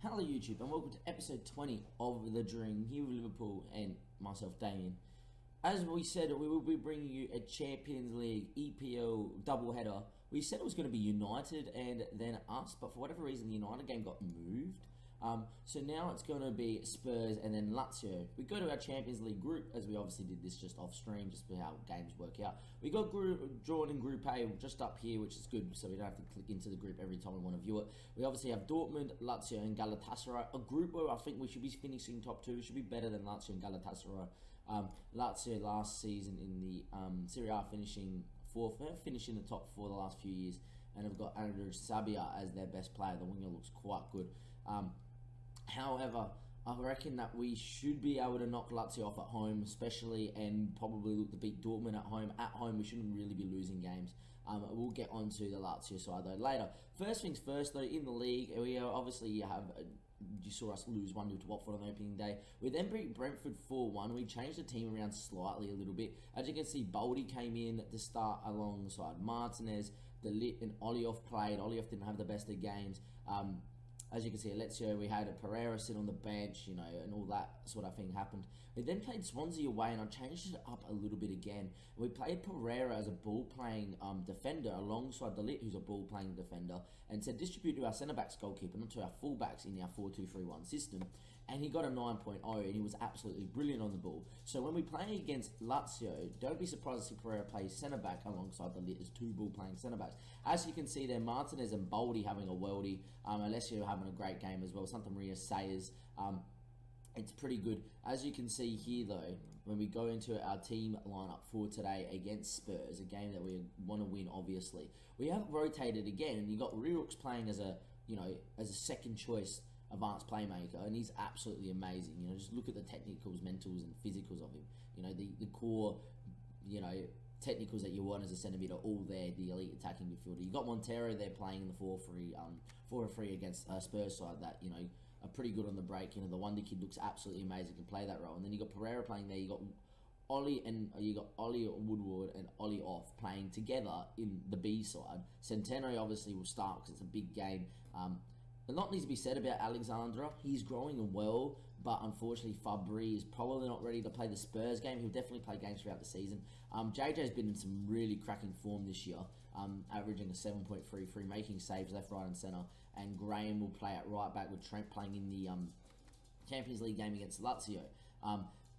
Hello YouTube and welcome to episode 20 of The Dream, here with Liverpool and myself Damien. As we said, we will be bringing you a Champions League EPL doubleheader. We said it was going to be United and then us, but for whatever reason the United game got moved. So now it's going to be Spurs and then Lazio. We go to our Champions League group, as we obviously did this just off stream, just for how games work out. We got drawn in Group A just up here, which is good, so we don't have to click into the group every time we want to view it. We obviously have Dortmund, Lazio and Galatasaray, a group where I think we should be finishing top two. We should be better than Lazio and Galatasaray. Lazio last season in the Serie A finishing fourth, finishing the top four the last few years, and have got Andrew Sabia as their best player. The winger looks quite good. However, I reckon that we should be able to knock Lazio off at home, especially, and probably look to beat Dortmund at home. At home, we shouldn't really be losing games. We'll get onto the Lazio side though later. First things first though, in the league, we obviously have. You saw us lose 1-0 to Watford on opening day. We then beat Brentford 4-1. We changed the team around slightly a little bit. As you can see, Boldy came in to start alongside Martinez. De Ligt and Olioff played. Olioff didn't have the best of games. As you can see, at Lazio, we had a Pereira sit on the bench, you know, and all that sort of thing happened. We then played Swansea away, and I changed it up a little bit again. We played Pereira as a ball-playing defender alongside De Ligt, who's a ball-playing defender, and said distribute to our centre-backs goalkeeper, not to our full-backs in our 4-2-3-1 system. And he got a 9.0, and he was absolutely brilliant on the ball. So when we play against Lazio, don't be surprised to see Pereira play centre-back alongside De Ligt as two ball-playing centre-backs. As you can see there, Martinez and Boldy having a worldie, Alessio having a great game as well. Santa Maria Sayers, it's pretty good. As you can see here though, when we go into our team lineup for today against Spurs, a game that we want to win obviously, we have rotated again, and you got Rioux playing as a, you know, as a second choice advanced playmaker, and he's absolutely amazing. You know, just look at the technicals, mentals and physicals of him. You know, the core, you know, technicals that you want as a centre mid are all there, the elite attacking midfielder. You got Montero there playing in the 4-3 against Spurs side that, you know, are pretty good on the break. You know, the Wonder Kid looks absolutely amazing, can play that role. And then you got Pereira playing there, you got Ollie Woodward and Ollie Off playing together in the B side. Centenary obviously will start because it's a big game. A lot needs to be said about Alexandra. He's growing well, but unfortunately Fabri is probably not ready to play the Spurs game. He'll definitely play games throughout the season. JJ's been in some really cracking form this year, averaging a 7.33, making saves left, right and centre. And Graham will play at right back with Trent playing in the Champions League game against Lazio.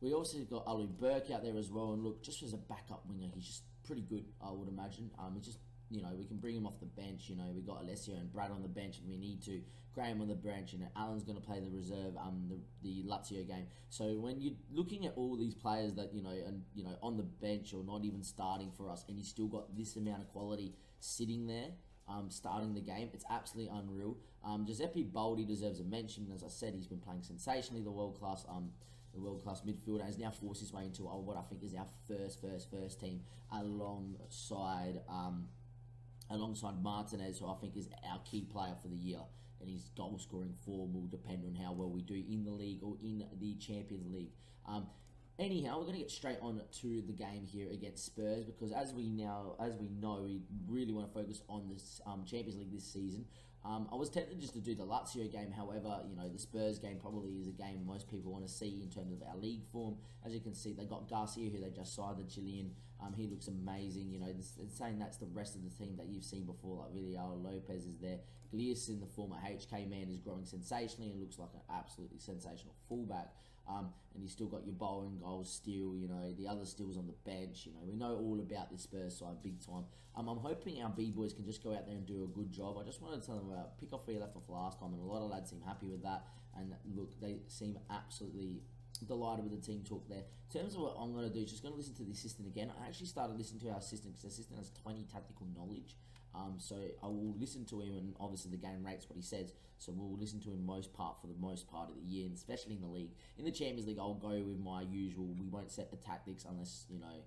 We also got Ali Burke out there as well, and look, just as a backup winger, he's just pretty good, I would imagine. He's just, you know, we can bring him off the bench. You know, we got Alessio and Brad on the bench if we need to. Graham on the bench, and Alan's going to play the reserve, the Lazio game. So when you're looking at all these players that, you know, and, you know, on the bench or not even starting for us, and you still got this amount of quality sitting there, starting the game, it's absolutely unreal. Giuseppe Boldi deserves a mention. As I said, he's been playing sensationally, the world-class midfielder, and has now forced his way into what I think is our first team alongside Martinez, who I think is our key player for the year, and his goal scoring form will depend on how well we do in the league or in the Champions League. Anyhow, we're going to get straight on to the game here against Spurs, because as we know, we really want to focus on this Champions League this season. I was tempted just to do the Lazio game, however, you know, the Spurs game probably is a game most people want to see in terms of our league form. As you can see, they got Garcia, who they just signed, the Chilean. He looks amazing. You know, it's saying that's the rest of the team that you've seen before, like Villar Lopez is there. Gleason, the former HK man, is growing sensationally and looks like an absolutely sensational fullback. And you still got your Bowen goals still, you know, the other stills on the bench. You know, we know all about this Spurs side big time. I'm hoping our B-boys can just go out there and do a good job. I just wanted to tell them about pick off where you left off last time, and a lot of lads seem happy with that. And look, they seem absolutely delighted with the team talk there. In terms of what I'm going to do, just going to listen to the assistant again. I actually started listening to our assistant because the assistant has 20 tactical knowledge. So I will listen to him, and obviously the game rates what he says. So we'll listen to him for the most part of the year, and especially in the league. In the Champions League, I'll go with my usual. We won't set the tactics unless, you know,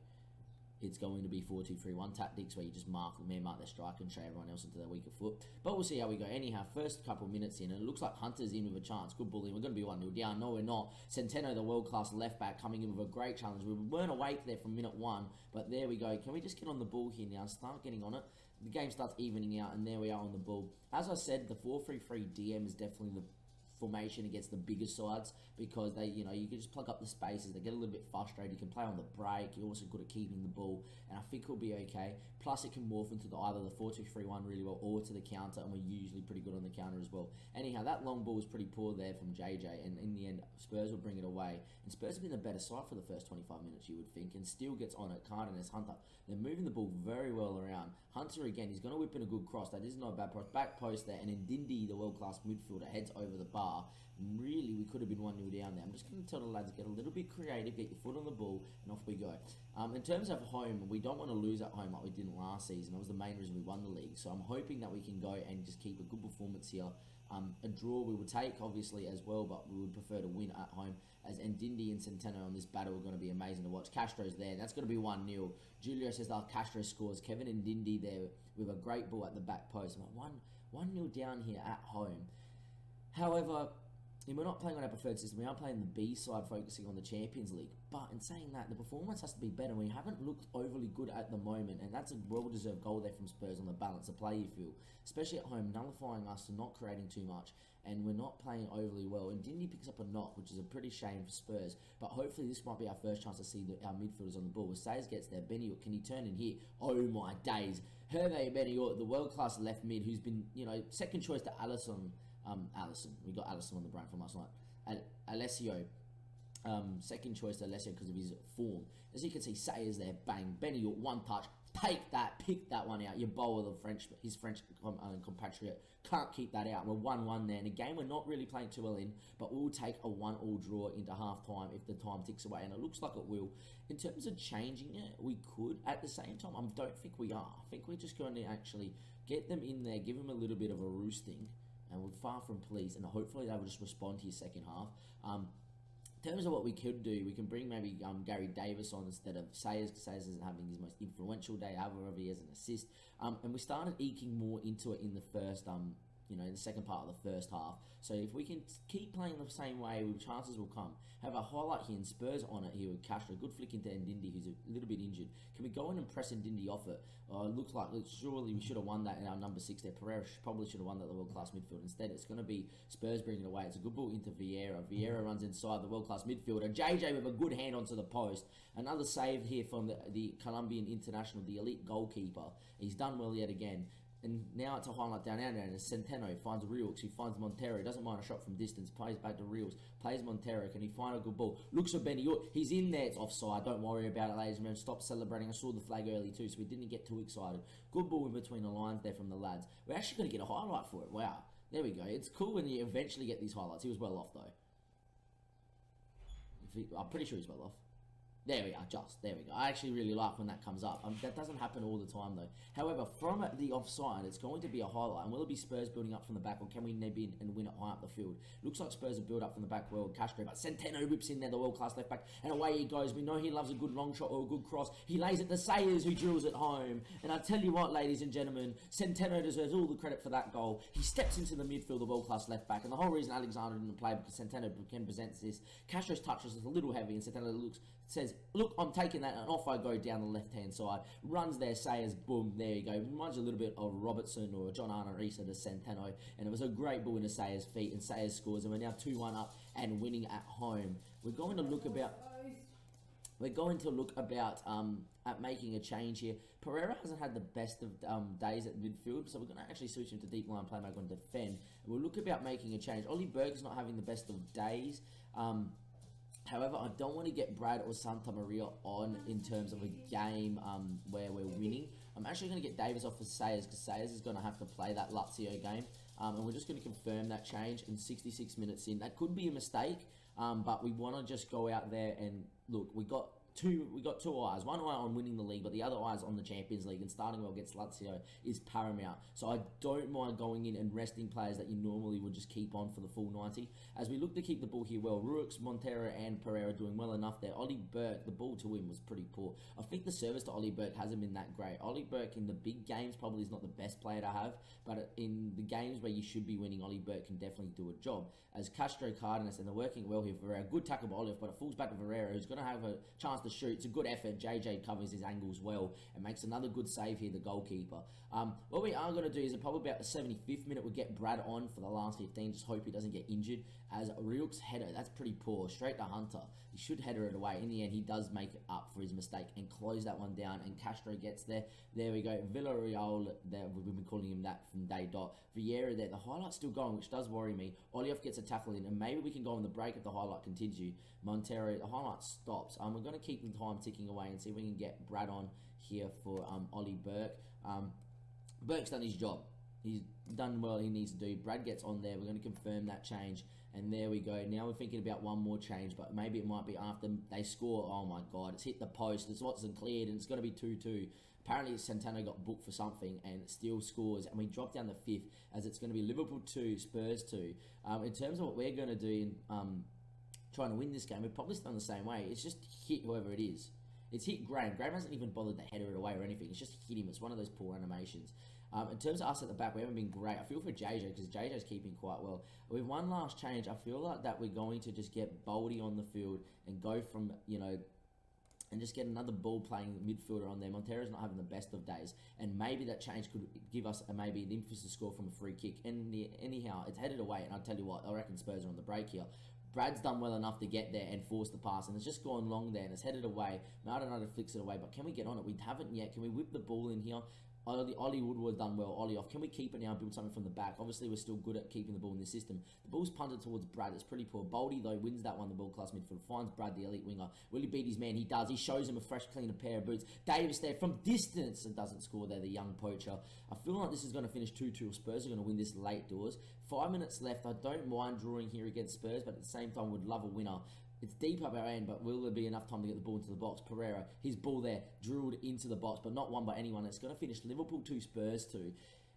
it's going to be 4-2-3-1 tactics, where you just mark their striker and show everyone else into their weaker foot. But we'll see how we go. Anyhow, first couple of minutes in, and it looks like Hunter's in with a chance. Good bullying. We're going to be 1-0 down. No, we're not. Centeno, the world-class left-back, coming in with a great challenge. We weren't awake there from minute 1, but there we go. Can we just get on the ball here now and start getting on it? The game starts evening out, and there we are on the ball. As I said, the 4-3-3 DM is definitely the formation against the bigger sides because they, you can just plug up the spaces. They get a little bit frustrated. You can play on the break. You're also good at keeping the ball, and I think he'll be okay. Plus, it can morph into either the 4-2-3-1 really well or to the counter, and we're usually pretty good on the counter as well. Anyhow, that long ball was pretty poor there from JJ, and in the end, Spurs will bring it away. And Spurs have been the better side for the first 25 minutes, you would think, and still gets on it. Cardenas, Hunter, they're moving the ball very well around. Hunter again, he's going to whip in a good cross. That is not a bad cross. Back post there, and then Ndindi, the world-class midfielder, heads over the bar. Really, we could have been 1-0 down there. I'm just going to tell the lads, get a little bit creative, get your foot on the ball, and off we go. In terms of home, we don't want to lose at home like we didn't last season. That was the main reason we won the league. So I'm hoping that we can go and just keep a good performance here. A draw we would take, obviously, as well, but we would prefer to win at home, as Ndindi and Centeno on this battle are going to be amazing to watch. Castro's there. That's going to be 1-0. Julio says that Castro scores. Kevin Ndindi there with a great ball at the back post. 1-0 down here at home. However, we're not playing on our preferred system. We are playing the B side, focusing on the Champions League. But in saying that, the performance has to be better. We haven't looked overly good at the moment, and that's a well-deserved goal there from Spurs on the balance of play, you feel. Especially at home, nullifying us and not creating too much, and we're not playing overly well. And Dindy picks up a knock, which is a pretty shame for Spurs. But hopefully this might be our first chance to see our midfielders on the ball. Sayers gets there. Benioff, can he turn in here? Oh my days. Hervé Benioff, the world-class left mid, who's been, second choice to Alisson. We got Alisson on the brain from last night. Alessio, second choice to Alessio because of his form. As you can see, Sayers there, bang, Benioff, one touch, take that, pick that one out. Your bowler, his French compatriot, can't keep that out. We're 1-1 there. In a game we're not really playing too well in, but we'll take a 1-1 draw into half-time if the time ticks away, and it looks like it will. In terms of changing it, we could. At the same time, I don't think we are. I think we're just going to actually get them in there, give them a little bit of a roosting, and we're far from pleased, and hopefully they will just respond to your second half. In terms of what we could do, we can bring maybe Gary Davis on instead of Sayers, because Sayers isn't having his most influential day ever. He has an assist. And we started eking more into it in the first, in the second part of the first half. So if we can keep playing the same way, chances will come. Have a highlight here, and Spurs on it here with Castro. Good flick into Ndindi, who's a little bit injured. Can we go in and press Ndindi off it? Looks like surely we should have won that in our number 6 there. Pereira probably should have won that the world-class midfield. Instead, it's going to be Spurs bringing it away. It's a good ball into Vieira. Vieira runs inside the world-class midfielder. JJ with a good hand onto the post. Another save here from the Colombian international, the elite goalkeeper. He's done well yet again. And now it's a highlight down there, and Centeno finds Rios, he finds Montero, doesn't mind a shot from distance, plays back to Rios, plays Montero, can he find a good ball? Looks for Benioff, he's in there, it's offside, don't worry about it, ladies and gentlemen, stop celebrating. I saw the flag early too, so we didn't get too excited. Good ball in between the lines there from the lads. We're actually going to get a highlight for it, wow. There we go, it's cool when you eventually get these highlights. He was well off though. I'm pretty sure he's well off. There we are, there we go. I actually really like when that comes up. That doesn't happen all the time though. However, from the offside, it's going to be a highlight. And will it be Spurs building up from the back, or can we nib in and win it high up the field? Looks like Spurs have built up from the back well, Castro, but Centeno whips in there, the world-class left back, and away he goes. We know he loves a good long shot or a good cross. He lays it to Sayers, who drills it home. And I tell you what, ladies and gentlemen, Centeno deserves all the credit for that goal. He steps into the midfield, the world-class left back, and the whole reason Alexander didn't play because Centeno can present this. Castro's touch was a little heavy, and Centeno says, look, I'm taking that, and off I go down the left-hand side. Runs there, Sayers, boom, there you go. Reminds you a little bit of Robertson or John Arnorisa to Centeno, and it was a great ball into Sayers' feet, and Sayers scores, and we're now 2-1 up and winning at home. We're going to look about at making a change here. Pereira hasn't had the best of days at midfield, so we're going to actually switch him to deep line playmaker and defend. We'll look about making a change. Ollie Berg's not having the best of days. However, I don't want to get Brad or Santa Maria on in terms of a game where we're winning. I'm actually going to get Davis off for Sayers, because Sayers is going to have to play that Lazio game. And we're just going to confirm that change in 66 minutes in. That could be a mistake, but we want to just go out there and look, we got two eyes. One eye on winning the league, but the other eye is on the Champions League, and starting well against Lazio is paramount. So I don't mind going in and resting players that you normally would just keep on for the full 90. As we look to keep the ball here well, Ruiz, Montero and Pereira doing well enough there. Ollie Burke, the ball to him was pretty poor. I think the service to Ollie Burke hasn't been that great. Ollie Burke in the big games probably is not the best player to have, but in the games where you should be winning, Ollie Burke can definitely do a job. As Castro, Cardenas, and they're working well here for Pereira. Good tackle by Olive, but it falls back to Pereira, who's going to have a chance to the shoot. It's a good effort. JJ covers his angles well and makes another good save here, the goalkeeper. What we are going to do is probably about the 75th minute, we'll get Brad on for the last 15. Just hope he doesn't get injured. As Ryuk's header, that's pretty poor. Straight to Hunter. He should header it away. In the end, he does make it up for his mistake and close that one down. And Castro gets there. There we go. Villarreal, there, we've been calling him that from day dot. Vieira there. The highlight's still going, which does worry me. Olioff gets a tackle in, and maybe we can go on the break if the highlight continues. Montero, the highlight stops. We're going to keep the time ticking away and see if we can get Brad on here for Ollie Burke. Burke's done his job. He's done well he needs to do. Brad gets on there. We're going to confirm that change. And there we go. Now we're thinking about one more change, but maybe it might be after they score. Oh my God, it's hit the post. It's wasn't cleared, and it's going to be 2-2. Apparently Santana got booked for something and still scores, and we drop down the 5th as it's going to be Liverpool 2, Spurs 2. In terms of what we're going to do in trying to win this game, we've probably done the same way. It's just hit whoever it is. It's hit Graham. Graham hasn't even bothered to header it away or anything. It's just hit him. It's one of those poor animations. In terms of us at the back, we haven't been great. I feel for JJ because JJ's keeping quite well. With one last change, I feel like that we're going to just get Boldy on the field and go from, and just get another ball-playing midfielder on there. Montero's not having the best of days, and maybe that change could give us maybe an emphasis score from a free kick. And anyhow, it's headed away, and I'll tell you what, I reckon Spurs are on the break here. Brad's done well enough to get there and force the pass, and it's just gone long there, and it's headed away. Maradona flicks it away, but can we get on it? We haven't yet. Can we whip the ball in here? Ollie Woodward done well. Ollie off. Can we keep it now and build something from the back? Obviously, we're still good at keeping the ball in this system. The ball's punted towards Brad. It's pretty poor. Boldy, though, wins that one, the ball-class midfield. Finds Brad, the elite winger. Will he beat his man? He does. He shows him a fresh, cleaner pair of boots. Davis there from distance and doesn't score there, the young poacher. I feel like this is going to finish 2-2. Spurs are going to win this late doors. 5 minutes left. I don't mind drawing here against Spurs, but at the same time, would love a winner. It's deep up our end, but will there be enough time to get the ball into the box? Pereira, his ball there, drilled into the box, but not won by anyone. It's going to finish Liverpool 2, Spurs 2.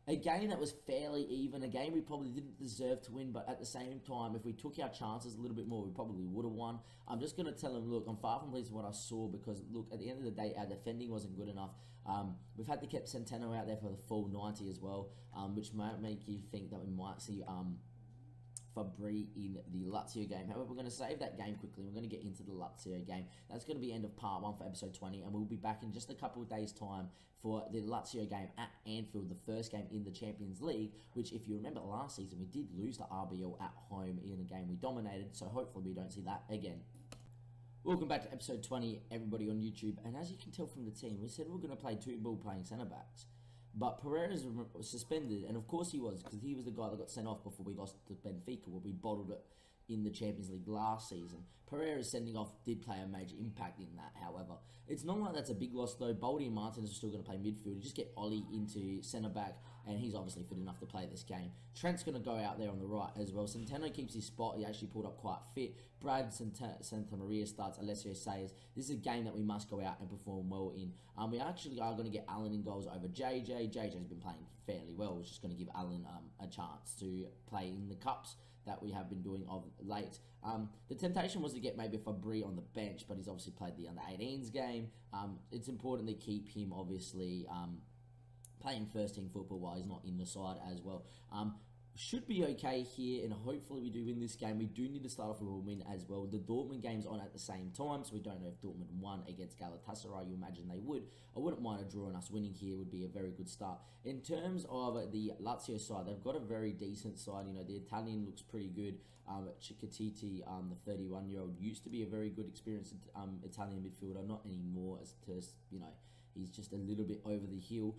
A game that was fairly even, a game we probably didn't deserve to win, but at the same time, if we took our chances a little bit more, we probably would have won. I'm just going to tell him, look, I'm far from pleased with what I saw because, look, at the end of the day, our defending wasn't good enough. We've had to keep Centeno out there for the full 90 as well, which might make you think that we might see Fabri in the Lazio game. However, we're going to save that game quickly. We're going to get into the Lazio game. That's going to be end of part 1 for episode 20, and we'll be back in just a couple of days' time for the Lazio game at Anfield, the first game in the Champions League, which, if you remember last season, we did lose to RBL at home in a game we dominated, so hopefully we don't see that again. Welcome back to episode 20, everybody on YouTube, and as you can tell from the team, we said we're going to play 2 ball-playing centre-backs. But Pereira's suspended, and of course he was, because he was the guy that got sent off before we lost to Benfica, where we bottled it in the Champions League last season. Pereira's sending off did play a major impact in that, however. It's not like that's a big loss, though. Boldy and Martinez are still going to play midfield. You just get Ollie into centre-back, and he's obviously fit enough to play this game. Trent's going to go out there on the right as well. Centeno keeps his spot. He actually pulled up quite fit. Brad Santa Maria starts. Alessio says this is a game that we must go out and perform well in. We actually are going to get Allen in goals over JJ. JJ's been playing fairly well. We're just going to give Allen a chance to play in the cups that we have been doing of late. The temptation was to get maybe Fabri on the bench, but he's obviously played the under-18s game. It's important to keep him, obviously, playing first-team football while he's not in the side as well. Should be okay here, and hopefully we do win this game. We do need to start off with a win as well. The Dortmund game's on at the same time, so we don't know if Dortmund won against Galatasaray. You imagine they would. I wouldn't mind a draw, and us winning here would be a very good start. In terms of the Lazio side, they've got a very decent side. You know, the Italian looks pretty good. Ciccatiti, the 31-year-old, used to be a very good experienced Italian midfielder, not anymore, as to, you know, he's just a little bit over the hill.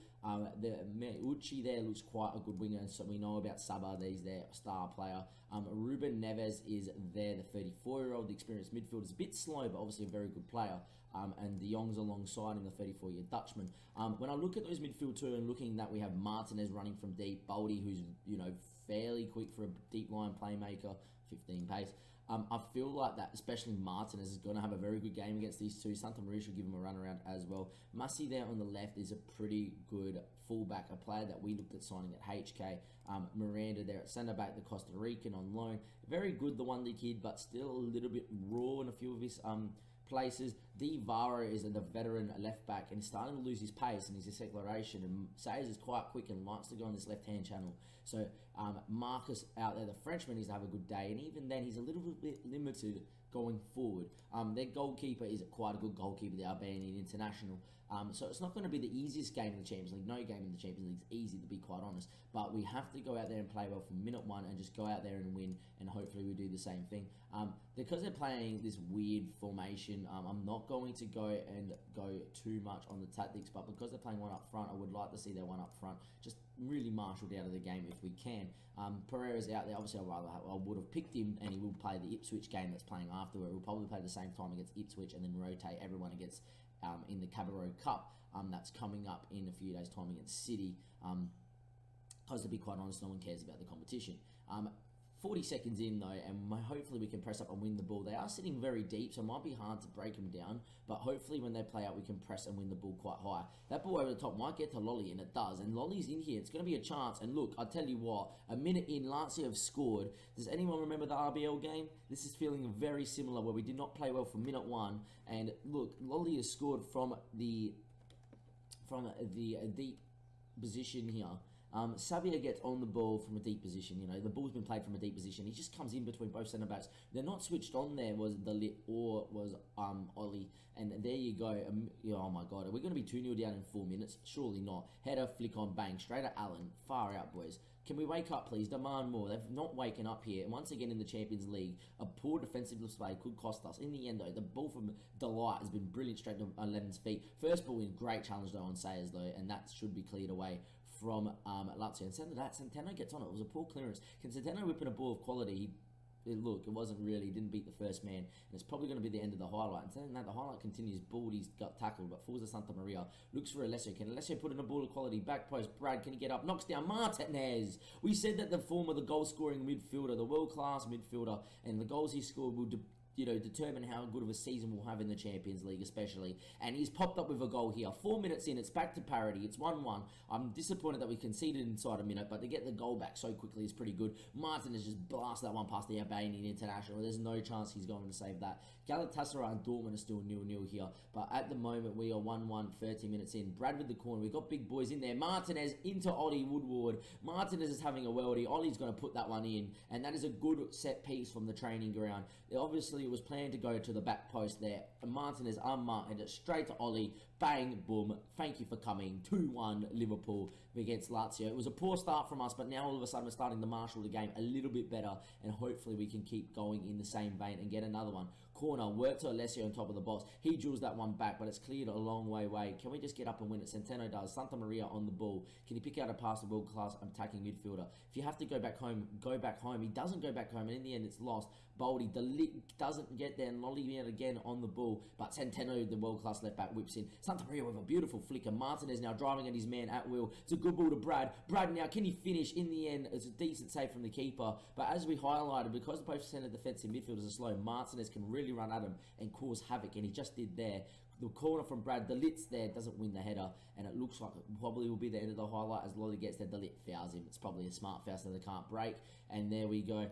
The Uchi there looks quite a good winger, and so we know about Saba, he's their star player. Ruben Neves is there, the 34-year-old, the experienced midfielder. Is a bit slow, but obviously a very good player. And De Jong's alongside him, the 34-year Dutchman. When I look at those midfield two and looking that we have Martinez running from deep, Boldy, who's, you know, fairly quick for a deep line playmaker, 15 pace. I feel like that, especially Martinez, is going to have a very good game against these two. Santa Maria should give him a run around as well. Mussy there on the left is a pretty good fullback, a player that we looked at signing at HK. Miranda there at centre back, the Costa Rican on loan. Very good, the one-day kid, but still a little bit raw in a few of his places. Di Vara is the veteran left back, and he's starting to lose his pace and his acceleration, and Sayers is quite quick and likes to go on this left-hand channel. So Marcus out there, the Frenchman, needs to have a good day, and even then he's a little bit limited going forward. Their goalkeeper is quite a good goalkeeper. They are being international. So it's not going to be the easiest game in the Champions League. No game in the Champions League is easy, to be quite honest. But we have to go out there and play well from minute one and just go out there and win. And hopefully we do the same thing. Because they're playing this weird formation, I'm not going to go too much on the tactics. But because they're playing one up front, I would like to see their one up front just really marshalled out of the game if we can. Pereira's out there. Obviously, I would have picked him, and he will play the Ipswich game that's playing afterward. We'll probably play the same time against Ipswich and then rotate everyone against in the Cabarro Cup that's coming up in a few days' time against City. Because to be quite honest, no one cares about the competition. 40 seconds in though, and hopefully we can press up and win the ball. They are sitting very deep, so it might be hard to break them down, but hopefully when they play out we can press and win the ball quite high. That ball over the top might get to Lolly, and it does, and Lolly's in here. It's going to be a chance, and look, I tell you what, a minute in, Lazio have scored. Does anyone remember the RBL game? This is feeling very similar, where we did not play well from minute one, and look, Lolly has scored from the deep position here. Xavier gets on the ball from a deep position. You know, the ball's been played from a deep position. He just comes in between both centre backs. They're not switched on. There was the lit or was Ollie, and there you go. Oh my God, are we going to be 2-0 down in 4 minutes? Surely not. Header, flick on, bang, straight at Allen. Far out, boys. Can we wake up, please? Demand more. They've not waken up here. And once again in the Champions League, a poor defensive display could cost us. In the end, though, the ball from Delight has been brilliant straight to Lennon's feet. First ball in, great challenge though on Sayers though, and that should be cleared away from Lazio. And Centeno gets on it. It was a poor clearance. Can Centeno whip in a ball of quality? Look, it wasn't really. He didn't beat the first man. And it's probably going to be the end of the highlight. And saying that, the highlight continues. Baldy's got tackled, but Forza Santa Maria looks for Alessio. Can Alessio put in a ball of quality? Back post. Brad, can he get up? Knocks down Martinez. We said that the form of the goal-scoring midfielder, the world-class midfielder, and the goals he scored will determine how good of a season we'll have in the Champions League, especially. And he's popped up with a goal here. 4 minutes in, it's back to parity. It's 1-1. I'm disappointed that we conceded inside a minute, but to get the goal back so quickly is pretty good. Martin has just blasted that one past the Albanian international. There's no chance he's going to save that. Galatasaray and Dortmund are still 0-0 here, but at the moment we are 1-1, 30 minutes in. Brad with the corner. We've got big boys in there. Martinez into Ollie Woodward. Martinez is having a worldie. Ollie's going to put that one in, and that is a good set piece from the training ground. Obviously, it was planned to go to the back post there. And Martinez unmarked and just straight to Ollie. Bang, boom. Thank you for coming. 2-1 Liverpool against Lazio. It was a poor start from us, but now all of a sudden we're starting to marshal the game a little bit better, and hopefully we can keep going in the same vein and get another one. Corner, work to Alessio on top of the box. He drills that one back, but it's cleared a long way away. Can we just get up and win it? Centeno does. Santa Maria on the ball. Can he pick out a pass to world-class attacking midfielder? If you have to go back home, go back home. He doesn't go back home, and in the end it's lost. Baldy doesn't get there, and Lolly again on the ball, but Centeno, the world-class left-back, whips in. Santa Maria with a beautiful flicker. Martinez now driving at his man at will. It's a good ball to Brad. Brad now, can he finish? In the end, it's a decent save from the keeper, but as we highlighted, because both centre defensive midfielders are slow, Martinez can really run at him and cause havoc, and he just did there. The corner from Brad, the Lit's there, doesn't win the header, and it looks like it probably will be the end of the highlight as Lolly gets there. The Lit fouls him. It's probably a smart foul so they can't break, and there we go.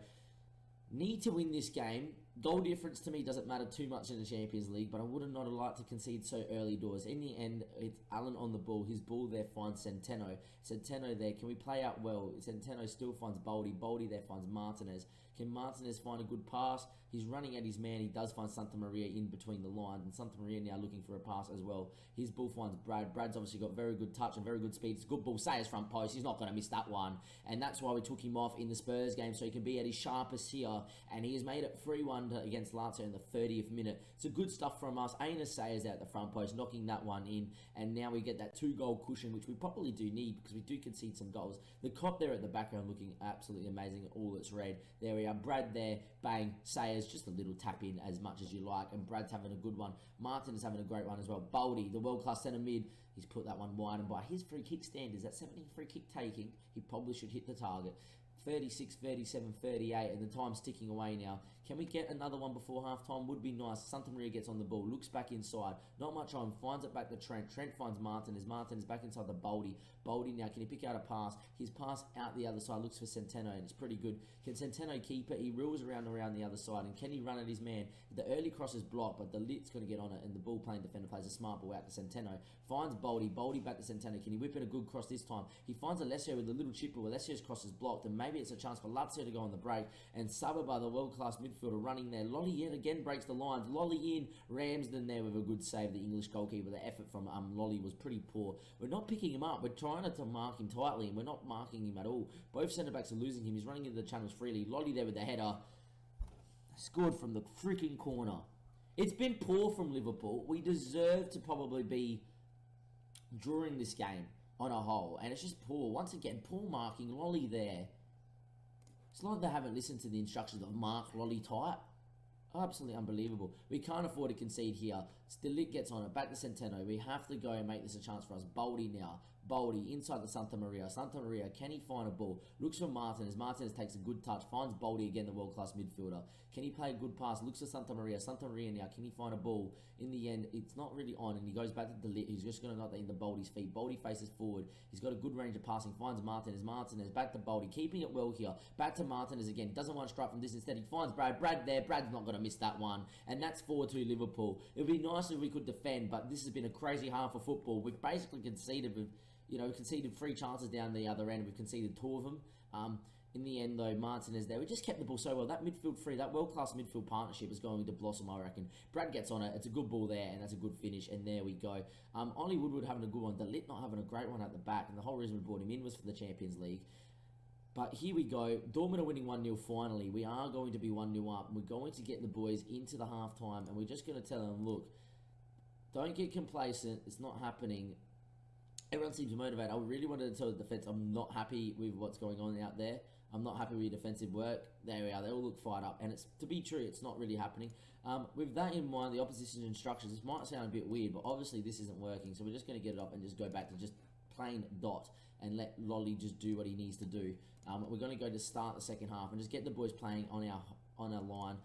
Need to win this game. Goal difference to me doesn't matter too much in the Champions League, but I would have not liked to concede so early doors. In the end, it's Allen on the ball. His ball there finds Centeno. Centeno there. Can we play out well? Centeno still finds Baldy. Baldy there finds Martinez. Can Martinez find a good pass? He's running at his man. He does find Santa Maria in between the lines, and Santa Maria now looking for a pass as well. His ball finds Brad. Brad's obviously got very good touch and very good speed. It's a good ball. Sayers front post. He's not going to miss that one, and that's why we took him off in the Spurs game, so he can be at his sharpest here, and he has made it 3-1 against Lazio in the 30th minute. It's a good stuff from us. Aina Sayers out the front post, knocking that one in, and now we get that 2-goal cushion, which we probably do need because we do concede some goals. The cop there at the background looking absolutely amazing. All that's red. There we are. Brad there. Bang. Sayers, just a little tap in as much as you like, and Brad's having a good one. Martin is having a great one as well. Baldy, the world-class centre mid, he's put that one wide, and by his free kick standards, that 70 free kick taking, he probably should hit the target. 36, 37, 38, and the time's ticking away now. Can we get another one before half-time? Would be nice. Santa Maria gets on the ball, looks back inside. Not much on, finds it back to Trent. Trent finds Martinez. Martinez back inside the Baldy. Baldy now, can he pick out a pass? His pass out the other side, looks for Centeno, and it's pretty good. Can Centeno keep it? He reels around the other side, and can he run at his man? The early cross is blocked, but the Lit's going to get on it, and the ball-playing defender plays a smart ball out to Centeno. Finds Baldy. Baldy back to Centeno. Can he whip in a good cross this time? He finds Alessio with a little chipper. Alessio's cross is blocked, and maybe it's a chance for Lazio to go on the break, and Saba by the world-class midfielder midfielder running there. Lolly yet again breaks the lines. Lolly in, Ramsden there with a good save. The English goalkeeper, the effort from Lolly was pretty poor. We're not picking him up. We're trying to mark him tightly, and we're not marking him at all. Both centre-backs are losing him. He's running into the channels freely. Lolly there with the header. Scored from the freaking corner. It's been poor from Liverpool. We deserve to probably be drawing this game on a whole, and it's just poor. Once again, poor marking. Lolly there. It's like they haven't listened to the instructions of mark Lolly tight. Absolutely unbelievable. We can't afford to concede here. Delit gets on it. Back to Centeno. We have to go and make this a chance for us. Boldy now. Boldy inside the Santa Maria. Santa Maria, can he find a ball? Looks for Martinez. Martinez takes a good touch. Finds Boldy again, the world-class midfielder. Can he play a good pass? Looks for Santa Maria. Santa Maria now. Can he find a ball? In the end, it's not really on, and he goes back to Delit. He's just going to knock that into Boldy's feet. Boldy faces forward. He's got a good range of passing. Finds Martinez. Martinez back to Boldy. Keeping it well here. Back to Martinez again. Doesn't want to strike from this. Instead, he finds Brad. Brad there. Brad's not going to miss that one. And that's 4-2 Liverpool. It would be nice if we could defend, but this has been a crazy half of football. We've basically conceded with... we conceded 3 chances down the other end. We've conceded 2 of them. In the end, though, Martinez there. We just kept the ball so well. That midfield free, that world-class midfield partnership is going to blossom, I reckon. Brad gets on it. It's a good ball there, and that's a good finish, and there we go. Ollie Woodward having a good one. Delit not having a great one at the back, and the whole reason we brought him in was for the Champions League. But here we go. Dortmund are winning 1-0 finally. We are going to be 1-0 up. We're going to get the boys into the half-time, and we're just going to tell them, look, don't get complacent. It's not happening. Everyone seems motivated. I really wanted to tell the defence I'm not happy with what's going on out there. I'm not happy with your defensive work. There we are. They all look fired up. And it's to be true, it's not really happening. With that in mind, the opposition's instructions, this might sound a bit weird, but obviously this isn't working. So we're just going to get it up and just go back to just plain dot and let Lolly just do what he needs to do. We're going to go to start the second half and just get the boys playing on our line.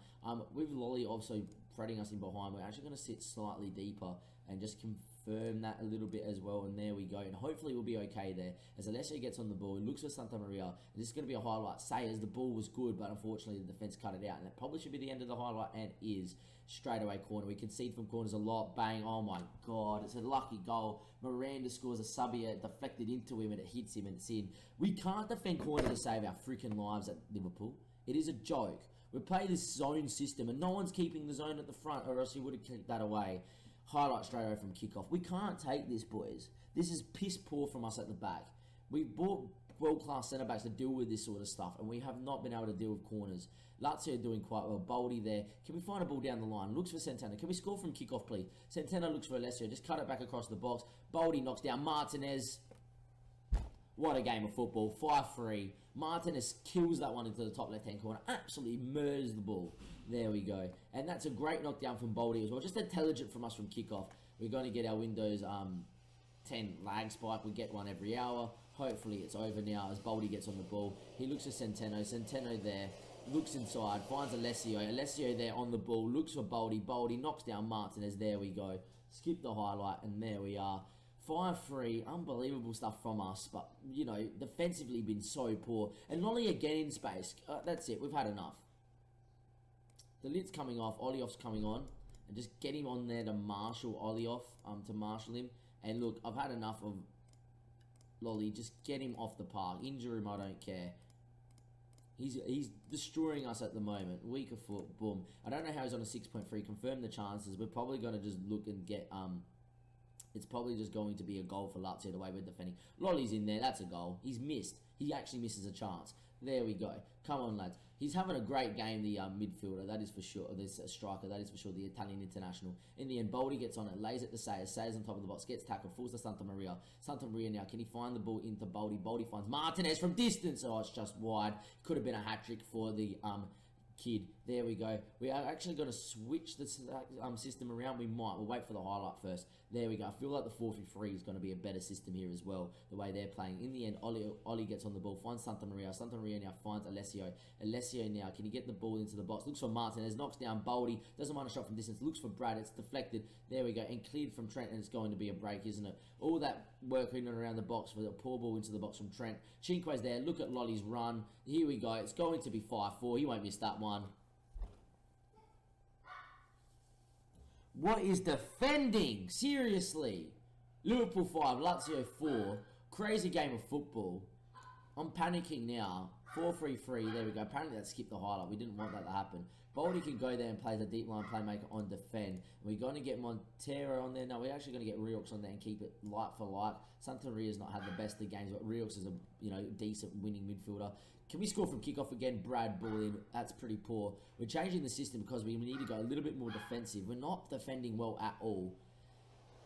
With Lolly also threading us in behind, we're actually going to sit slightly deeper and just confirm that a little bit as well, and there we go, and hopefully we'll be okay there. As Alessio gets on the ball, he looks for Santa Maria, and this is going to be a highlight. Sayers, the ball was good, but unfortunately the defence cut it out, and that probably should be the end of the highlight, and is straight away corner. We concede from corners a lot. Bang, oh my god, it's a lucky goal. Miranda scores a sub here, deflected into him, and it hits him, and it's in. We can't defend corner to save our freaking lives at Liverpool. It is a joke. We play this zone system, and no one's keeping the zone at the front, or else he would have kicked that away. Highlight straight away from kickoff. We can't take this, boys. This is piss poor from us at the back. We've bought world-class centre-backs to deal with this sort of stuff, and we have not been able to deal with corners. Lazio doing quite well. Boldy there. Can we find a ball down the line? Looks for Centeno. Can we score from kickoff, please? Centeno looks for Alessio. Just cut it back across the box. Boldy knocks down Martinez. What a game of football. 5-3. Martinez kills that one into the top left-hand corner. Absolutely murders the ball. There we go. And that's a great knockdown from Boldy as well. Just intelligent from us from kickoff. We're going to get our Windows 10 lag spike. We get one every hour. Hopefully it's over now as Boldy gets on the ball. He looks for Centeno. Centeno there. Looks inside. Finds Alessio. Alessio there on the ball. Looks for Boldy. Boldy knocks down Martinez. There we go. Skip the highlight. And there we are. 5-3, unbelievable stuff from us, but, defensively been so poor. And Lolly again in space. That's it, we've had enough. The lid's coming off, Olioff's coming on, and just get him on there to marshal Olioff, to marshal him. And look, I've had enough of Lolly, just get him off the park. Injure him, I don't care. He's destroying us at the moment. Weaker foot, boom. I don't know how he's on a 6.3, confirm the chances. We're probably going to just look and get, it's probably just going to be a goal for Lazio the way we're defending. Lolly's in there. That's a goal. He's missed. He actually misses a chance. There we go. Come on, lads. He's having a great game, the midfielder. That is for sure. This striker. That is for sure. The Italian international. In the end, Boldy gets on it. Lays it to Sayers. Sayers on top of the box. Gets tackled. Falls to Santa Maria. Santa Maria now. Can he find the ball into Boldy? Boldy finds Martinez from distance. Oh, it's just wide. Could have been a hat-trick for the kid. There we go. We are actually going to switch the system around. We might. We'll wait for the highlight first. There we go. I feel like the 4-3-3 is going to be a better system here as well, the way they're playing. In the end, Ollie gets on the ball, finds Santa Maria. Santa Maria now finds Alessio. Alessio now, can he get the ball into the box? Looks for Martinez, knocks down Boldy, doesn't mind a shot from distance, looks for Brad, it's deflected. There we go, and cleared from Trent, and it's going to be a break, isn't it? All that work in and around the box for the poor ball into the box from Trent. Chinque's there, look at Lolly's run. Here we go, it's going to be 5-4, he won't miss that one. What is defending? Seriously. Liverpool 5, Lazio 4. Crazy game of football. I'm panicking now. 4-3-3, there we go. Apparently that skipped the highlight. We didn't want that to happen. Baldy can go there and play the deep line playmaker on defend. We're going to get Montero on there. No, we're actually going to get Riox on there and keep it like for like. Santoria's not had the best of games, but Riox is a decent winning midfielder. Can we score from kickoff again? Brad Bullion. That's pretty poor. We're changing the system because we need to go a little bit more defensive. We're not defending well at all.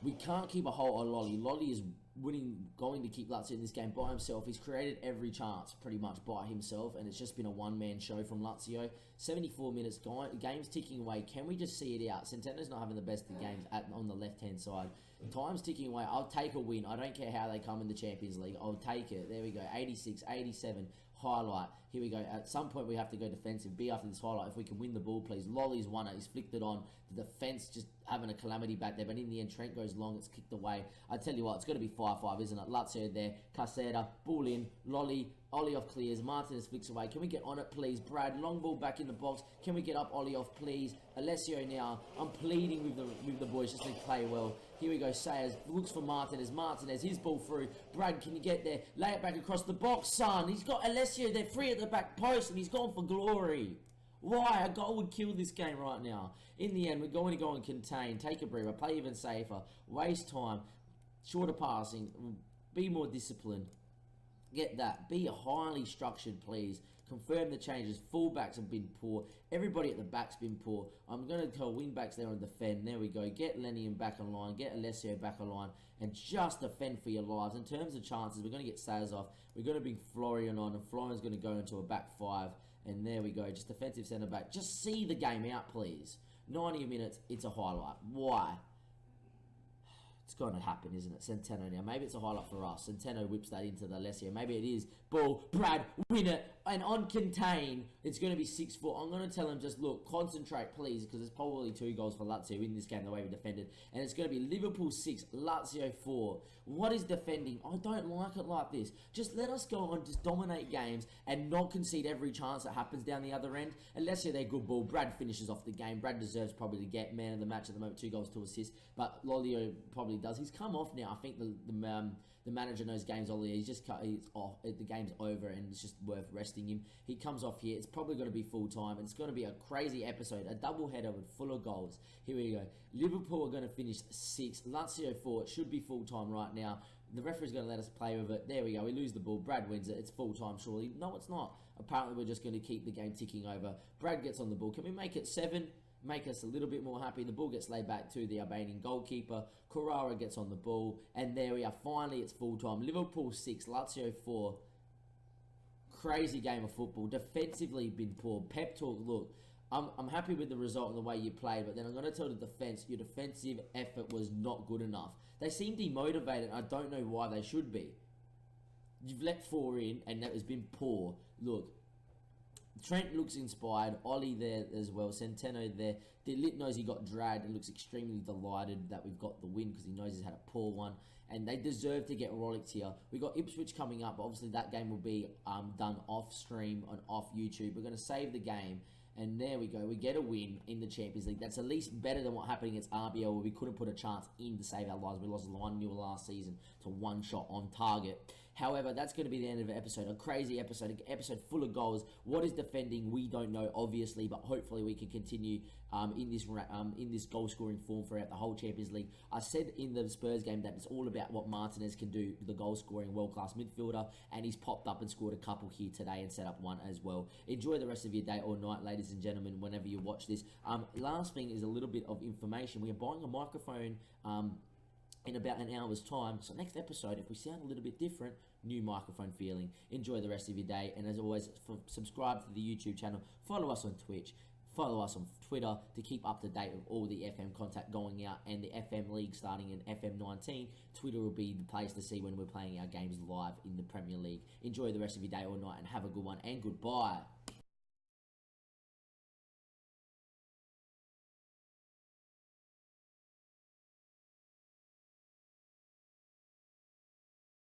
We can't keep a hold on Lolly. Lolly is going to keep Lazio in this game by himself. He's created every chance pretty much by himself, and it's just been a one-man show from Lazio. 74 minutes, game's ticking away. Can we just see it out? Centeno's not having the best of games on the left-hand side. Time's ticking away. I'll take a win. I don't care how they come in the Champions League. I'll take it. There we go. 86, 87. Highlight. Here we go. At some point, we have to go defensive. Be after this highlight. If we can win the ball, please. Lolly's won it. He's flicked it on. The defense just having a calamity back there. But in the end, Trent goes long. It's kicked away. I tell you what, it's got to be 5-5, isn't it? Lazio there. Casera, ball in. Lolly. Ollie off clears. Martinez flicks away. Can we get on it, please? Brad, long ball back in the box. Can we get up Ollie off, please? Alessio now. I'm pleading with the boys just to play well. Here we go. Sayers looks for Martinez. Martinez, his ball through. Brad, can you get there? Lay it back across the box, son. He's got Alessio there free at the back post, and he's gone for glory. Why? A goal would kill this game right now. In the end, we're going to go and contain. Take a breather. Play even safer. Waste time. Shorter passing. Be more disciplined. Get that. Be highly structured, please. Confirm the changes. Fullbacks have been poor. Everybody at the back's been poor. I'm going to tell wingbacks there on defend. There we go. Get Lenny back online. Get Alessio back online. And just defend for your lives. In terms of chances, we're going to get Sayers off. We're going to bring Florian on. And Florian's going to go into a back five. And there we go. Just defensive centre back. Just see the game out, please. 90 minutes. It's a highlight. Why? It's going to happen, isn't it? Centeno now. Maybe it's a highlight for us. Centeno whips that into the Alessio. Maybe it is. Ball. Brad. Win it. And on contain, it's going to be 6-4. I'm going to tell him just, look, concentrate, please, because there's probably 2 goals for Lazio in this game, the way we defended. And it's going to be Liverpool 6, Lazio 4. What is defending? I don't like it like this. Just let us go on, just dominate games and not concede every chance that happens down the other end. Alessio, they're good ball. Brad finishes off the game. Brad deserves probably to get man of the match at the moment, 2 goals, 2 assists. But Lolio probably does. He's come off now. I think the manager knows games. Ollie, he's off. The game's over, and it's just worth resting him. He comes off here. It's probably going to be full time. It's going to be a crazy episode, a double header with full of goals. Here we go. Liverpool are going to finish 6. Lazio 4. It should be full time right now. The referee's going to let us play with it. There we go. We lose the ball. Brad wins it. It's full time, surely. No, it's not. Apparently, we're just going to keep the game ticking over. Brad gets on the ball. Can we make it 7? Make us a little bit more happy. The ball gets laid back to the Albanian goalkeeper. Carrara gets on the ball. And there we are. Finally, it's full time. Liverpool 6, Lazio 4. Crazy game of football. Defensively been poor. Pep talk, look, I'm happy with the result and the way you played, but then I'm going to tell the defence, your defensive effort was not good enough. They seem demotivated. I don't know why they should be. You've let 4 in, and that has been poor. Look, Trent looks inspired. Ollie there as well. Centeno there. De Ligt knows he got dragged and looks extremely delighted that we've got the win because he knows he's had a poor one. And they deserve to get Rolex here. We got Ipswich coming up, but obviously that game will be done off stream and off YouTube. We're going to save the game. And there we go. We get a win in the Champions League. That's at least better than what happened against RBL, where we couldn't put a chance in to save our lives. We lost 1-0 last season to 1 shot on target. However, that's going to be the end of the episode. A crazy episode. An episode full of goals. What is defending? We don't know, obviously, but hopefully we can continue in this goal-scoring form throughout the whole Champions League. I said in the Spurs game that it's all about what Martinez can do, the goal-scoring world-class midfielder, and he's popped up and scored a couple here today and set up one as well. Enjoy the rest of your day or night, ladies and gentlemen, whenever you watch this. Last thing is a little bit of information. We are buying a microphone in about an hour's time. So next episode, if we sound a little bit different, new microphone feeling. Enjoy the rest of your day. And as always, subscribe to the YouTube channel. Follow us on Twitch. Follow us on Twitter to keep up to date with all the FM content going out and the FM League starting in FM 19. Twitter will be the place to see when we're playing our games live in the Premier League. Enjoy the rest of your day or night and have a good one and goodbye.